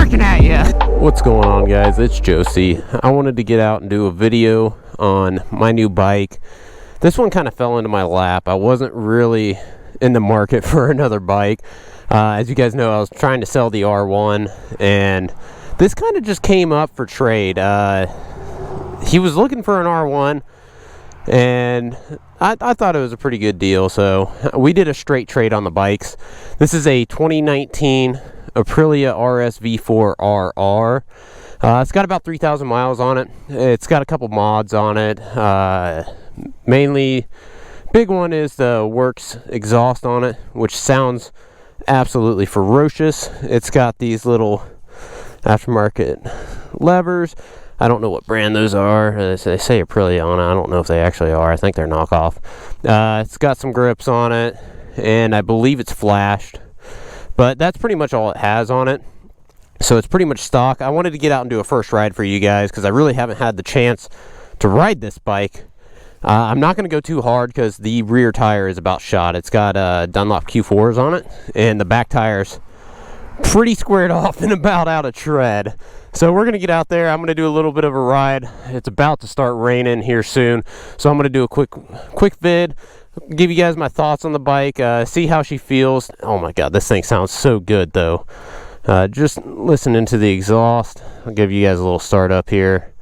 barking at you. What's going on, guys? It's Josie. I wanted to get out and do a video on my new bike. This one kind of fell into my lap. I wasn't really in the market for another bike. As you guys know, I was trying to sell the R1, and this kind of just came up for trade. He was looking for an R1, and I thought it was a pretty good deal, so we did a straight trade on the bikes. This is a 2019 Aprilia RSV4 RR. It's got about 3,000 miles on it. It's got a couple mods on it. Mainly, big one is the Works exhaust on it, which sounds absolutely ferocious. It's got these little aftermarket levers. I don't know what brand those are. They say Aprilia on it. I don't know if they actually are. I think they're knockoff. It's got some grips on it, and I believe it's flashed. But that's pretty much all it has on it. So it's pretty much stock. I wanted to get out and do a first ride for you guys because I really haven't had the chance to ride this bike. I'm not going to go too hard because the rear tire is about shot. It's got Dunlop Q4s on it, and the back tire's pretty squared off and about out of tread. So we're going to get out there. I'm going to do a little bit of a ride. It's about to start raining here soon, so I'm going to do a quick vid, give you guys my thoughts on the bike, see how she feels. Oh my god, this thing sounds so good though. Just listening to the exhaust. I'll give you guys a little start up here.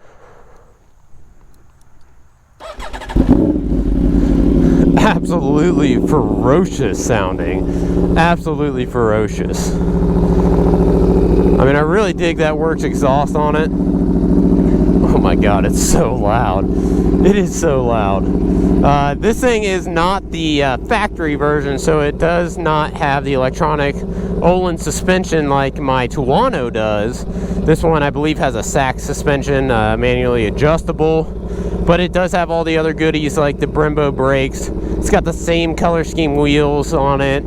Absolutely ferocious sounding. Absolutely ferocious. I mean, I really dig that Works exhaust on it. Oh my god, it's so loud. It is so loud. This thing is not the factory version, so it does not have the electronic Olin suspension like my Tuono does. This one, I believe, has a SAC suspension, manually adjustable, but it does have all the other goodies like the Brembo brakes. It's got the same color scheme wheels on it.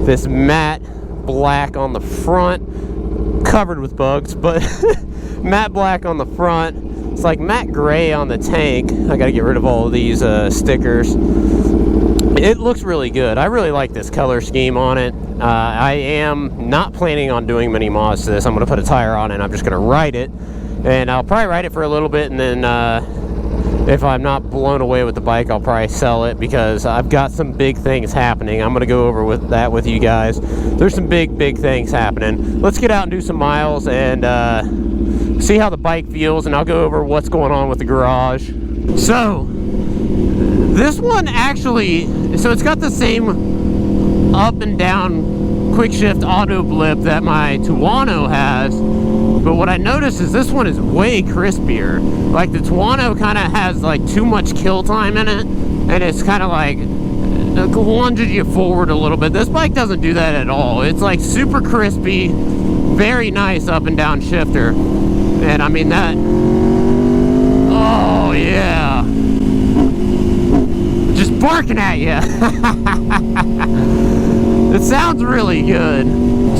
This matte black on the front, covered with bugs, but matte black on the front. It's like matte gray on the tank. I gotta get rid of all of these stickers. It looks really good. I really like this color scheme on it. I am not planning on doing many mods to this. I'm gonna put a tire on it and I'm just gonna ride it, and I'll probably ride it for a little bit, and then if I'm not blown away with the bike, I'll probably sell it because I've got some big things happening. I'm gonna go over with that with you guys. There's some big things happening. Let's get out and do some miles and see how the bike feels, and I'll go over what's going on with the garage. So this one actually, so it's got the same up and down quick shift auto blip that my Tuono has, but what I noticed is this one is way crispier. Like the Tuono kind of has like too much kill time in it, and it's kind of like lunges you forward a little bit. This bike doesn't do that at all. It's like super crispy, very nice up and down shifter. And I mean that, oh yeah, just barking at you. It sounds really good.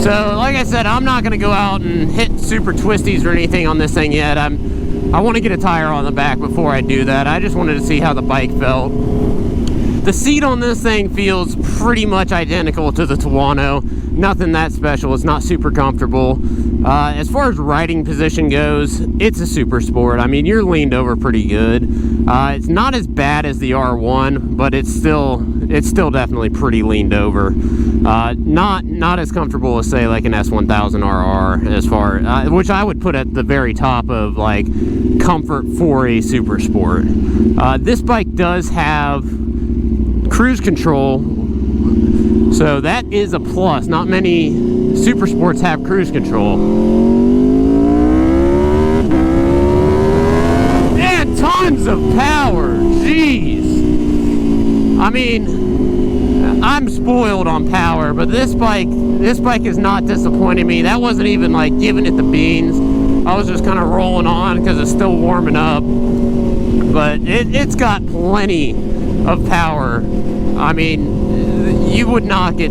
So like I said, I'm not gonna go out and hit super twisties or anything on this thing yet. I want to get a tire on the back before I do that. I just wanted to see how the bike felt. The seat on this thing feels pretty much identical to the Tuono. Nothing that special. It's not super comfortable. As far as riding position goes, it's a super sport. I mean, you're leaned over pretty good. It's not as bad as the R1, but it's still definitely pretty leaned over. Not as comfortable as, say, like an S1000 RR, as far which I would put at the very top of like comfort for a super sport. This bike does have cruise control, so that is a plus. Not many super sports have cruise control. And tons of power. Jeez. I mean, I'm spoiled on power, but this bike is not disappointing me. That wasn't even like giving it the beans. I was just kind of rolling on because it's still warming up. But it's got plenty of power. I mean, you would not get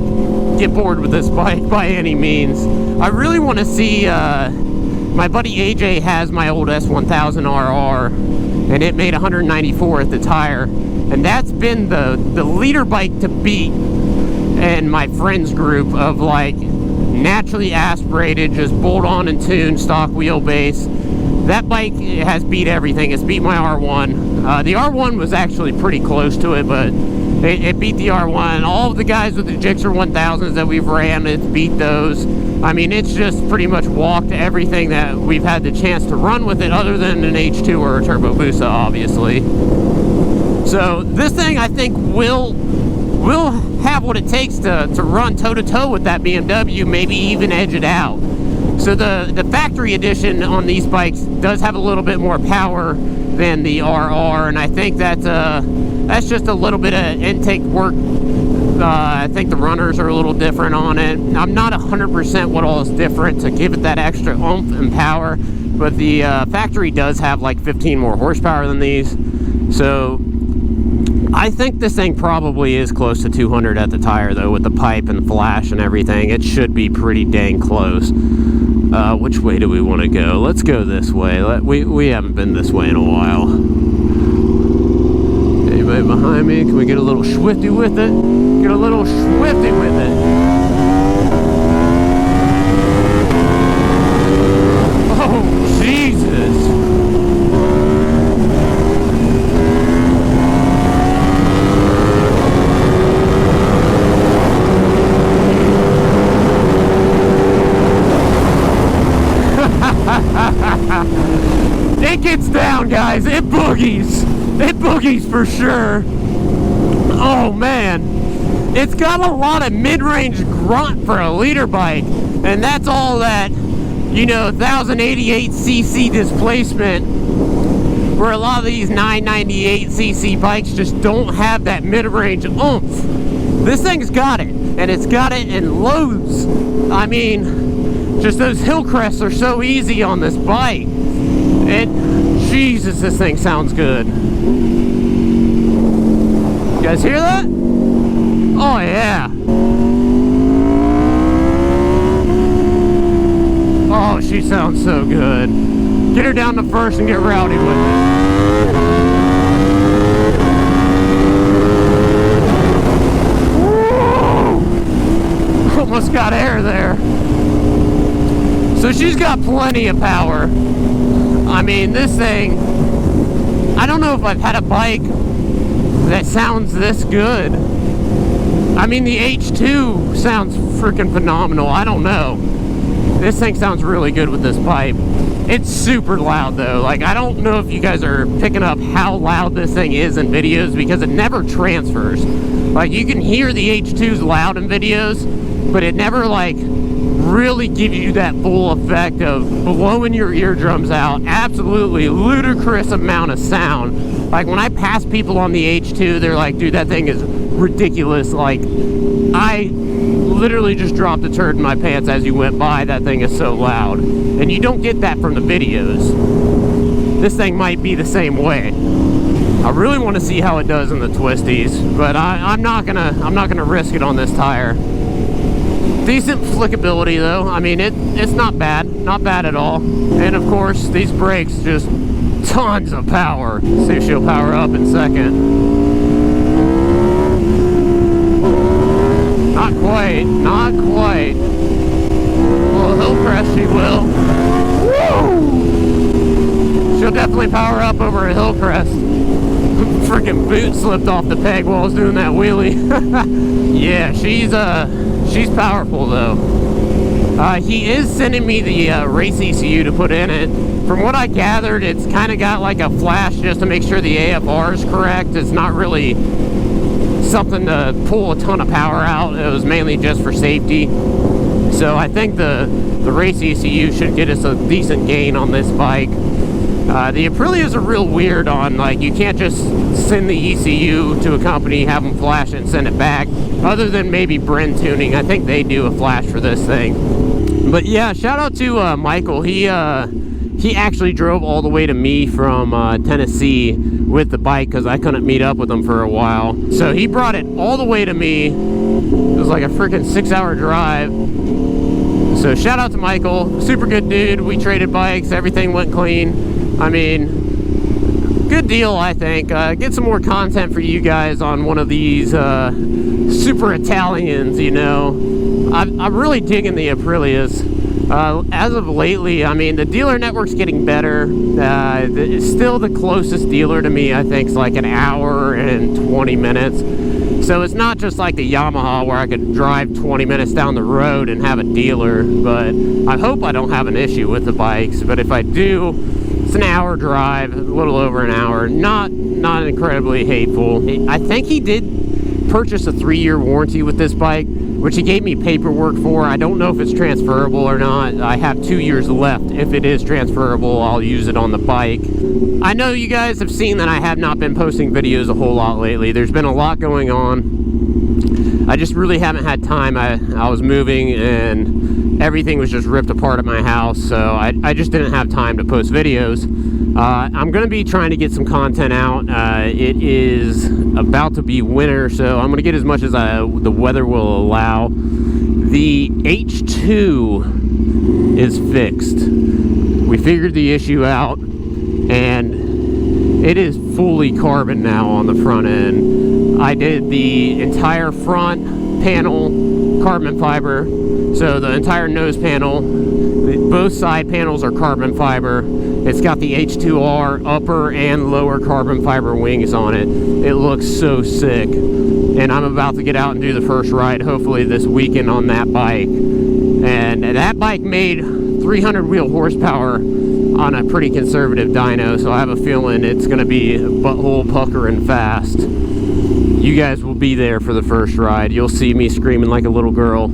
bored with this bike by any means. I really want to see, my buddy AJ has my old S1000 RR, and it made 194 at the tire, and that's been the leader bike to beat in my friends group of like naturally aspirated, just bolt on and tune stock wheelbase. That bike has beat everything. It's beat my R1. The R1 was actually pretty close to it, but it beat the R1. All of the guys with the Gixxer 1000s that we've ran, it's beat those. I mean, it's just pretty much walked everything that we've had the chance to run with it, other than an H2 or a Turbo Busa, obviously. So this thing, I think, will have what it takes to run toe-to-toe with that BMW, maybe even edge it out. So the factory edition on these bikes does have a little bit more power than the RR, and I think that's just a little bit of intake work. I think the runners are a little different on it. I'm not 100% what all is different to give it that extra oomph and power, but the factory does have like 15 more horsepower than these. So I think this thing probably is close to 200 at the tire, though, with the pipe and the flash and everything. It should be pretty dang close. Which way do we want to go? Let's go this way. We haven't been this way in a while. Anybody behind me? Can we get a little swifty with it? Get a little swifty with it. Oh, Jesus. It gets down, guys. It boogies. It boogies for sure. Oh man, it's got a lot of mid-range grunt for a liter bike, and that's all that, you know, 1088cc displacement, where a lot of these 998cc bikes just don't have that mid-range oomph. This thing's got it, and it's got it in loads. I mean, just those hill crests are so easy on this bike. Jesus, this thing sounds good. You guys hear that? Oh yeah. Oh, she sounds so good. Get her down to first and get rowdy with it. Whoa! Almost got air there. So she's got plenty of power. I mean, this thing, I don't know if I've had a bike that sounds this good. I mean, the H2 sounds freaking phenomenal. I don't know. This thing sounds really good with this pipe. It's super loud though. Like, I don't know if you guys are picking up how loud this thing is in videos, because it never transfers. Like, you can hear the H2's loud in videos, but it never like really gives you that full effect of blowing your eardrums out. Absolutely ludicrous amount of sound. Like, when I pass people on the H2, they're like, dude, that thing is ridiculous. Like, I literally just dropped a turd in my pants as you went by. That thing is so loud, and you don't get that from the videos. This thing might be the same way. I really want to see how it does in the twisties, but I'm not gonna risk it on this tire. Decent flickability though. I mean, it's not bad at all. And of course, these brakes, just tons of power. See if she'll power up in a second. Not quite. A little hill crest, she will. Woo! She'll definitely power up over a hill crest. Freaking boot slipped off the peg while I was doing that wheelie. Yeah, she's powerful though. He is sending me the race ECU to put in it. From what I gathered, it's kind of got like a flash just to make sure the AFR is correct. It's not really something to pull a ton of power out. It was mainly just for safety. So I think the race ECU should get us a decent gain on this bike. The Aprilias are real weird on, like, you can't just send the ECU to a company, have them flash it and send it back, other than maybe Bren Tuning. I think they do a flash for this thing. But yeah, shout out to Michael. He actually drove all the way to me from Tennessee with the bike, because I couldn't meet up with him for a while. So he brought it all the way to me. It was like a freaking 6-hour drive. So shout out to Michael. Super good dude. We traded bikes. Everything went clean. I mean, good deal, I think. Get some more content for you guys on one of these super Italians, you know. I'm really digging the Aprilias. As of lately, I mean, the dealer network's getting better. It's still the closest dealer to me, I think, is like an hour and 20 minutes. So it's not just like the Yamaha where I could drive 20 minutes down the road and have a dealer, but I hope I don't have an issue with the bikes. But if I do, it's an hour drive, a little over an hour, not incredibly hateful. I think he did purchase a 3-year warranty with this bike, which he gave me paperwork for. I don't know if it's transferable or not. I have 2 years left. If it is transferable, I'll use it on the bike. I know you guys have seen that I have not been posting videos a whole lot lately. There's been a lot going on. I just really haven't had time. I was moving and everything was just ripped apart at my house, so I just didn't have time to post videos. I'm going to be trying to get some content out. It is about to be winter, so I'm going to get as much as the weather will allow. The H2 is fixed. We figured the issue out, and it is fully carbon now on the front end. I did the entire front panel carbon fiber, so the entire nose panel, both side panels are carbon fiber. It's got the H2R upper and lower carbon fiber wings on it. It looks so sick. And I'm about to get out and do the first ride, hopefully this weekend, on that bike. And that bike made 300 wheel horsepower on a pretty conservative dyno, so I have a feeling it's going to be butthole puckering fast. You guys will be there for the first ride. You'll see me screaming like a little girl.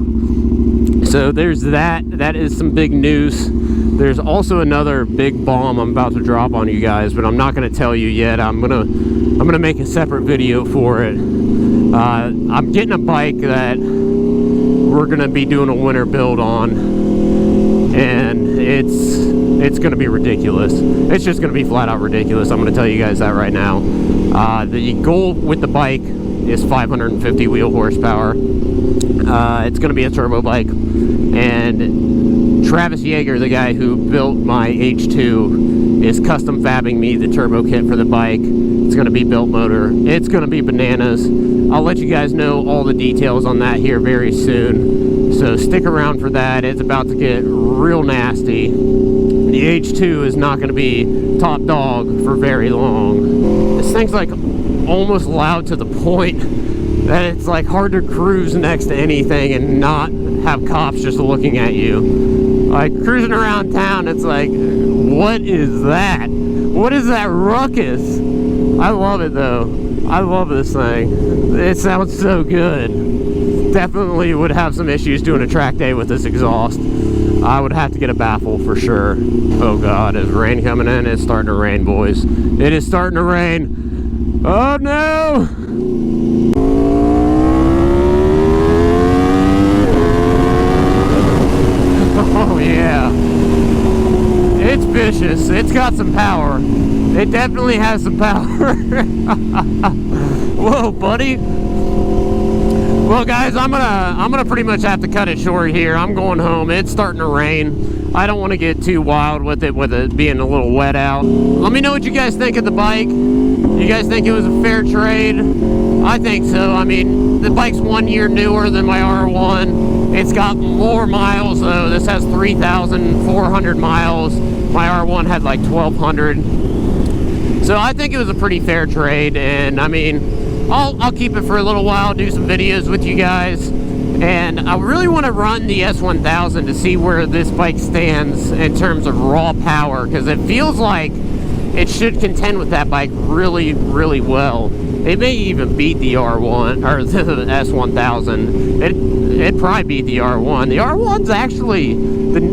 So there's that. That is some big news. There's also another big bomb I'm about to drop on you guys, but I'm not going to tell you yet. I'm gonna make a separate video for it. I'm getting a bike that we're gonna be doing a winter build on, and it's gonna be ridiculous. It's just gonna be flat out ridiculous. I'm gonna tell you guys that right now. The goal with the bike is 550 wheel horsepower. It's gonna be a turbo bike, and Travis Yeager, the guy who built my H2, is custom fabbing me the turbo kit for the bike. It's going to be built motor. It's going to be bananas. I'll let you guys know all the details on that here very soon. So stick around for that. It's about to get real nasty. The H2 is not going to be top dog for very long. This thing's like almost loud to the point that it's like hard to cruise next to anything and not have cops just looking at you. Like cruising around town, it's like, what is that? What is that ruckus? I love it though. I love this thing. It sounds so good. Definitely would have some issues doing a track day with this exhaust. I would have to get a baffle for sure. Oh God, is rain coming in? It's starting to rain, boys. It is starting to rain. Oh no! Oh yeah, it's vicious. It's got some power. It definitely has some power. Whoa, buddy. Well, guys, I'm gonna pretty much have to cut it short here. I'm going home. It's starting to rain. I don't want to get too wild with it being a little wet out. Let me know what you guys think of the bike. You guys think it was a fair trade? I think so. I mean, the bike's 1 year newer than my R1. It's got more miles though. This has 3,400 miles. My R1 had like 1,200. So I think it was a pretty fair trade, and I mean, I'll keep it for a little while, do some videos with you guys, and I really want to run the S1000 to see where this bike stands in terms of raw power, because it feels like it should contend with that bike really, really well. It may even beat the R1 or the S1000. It'd probably beat the R1. The R1's actually,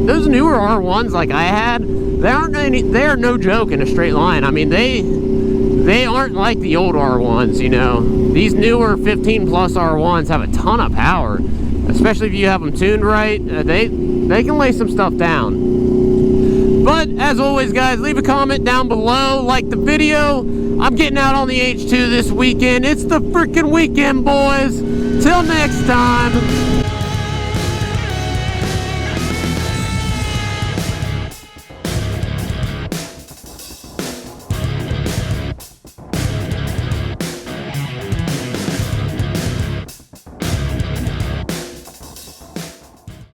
those newer R1s like I had, they are no joke in a straight line. I mean, they aren't like the old R1s, you know. These newer 15 plus R1s have a ton of power, especially if you have them tuned right. They can lay some stuff down. But as always, guys, leave a comment down below, like the video. I'm getting out on the H2 this weekend. It's the freaking weekend, boys. Till next time.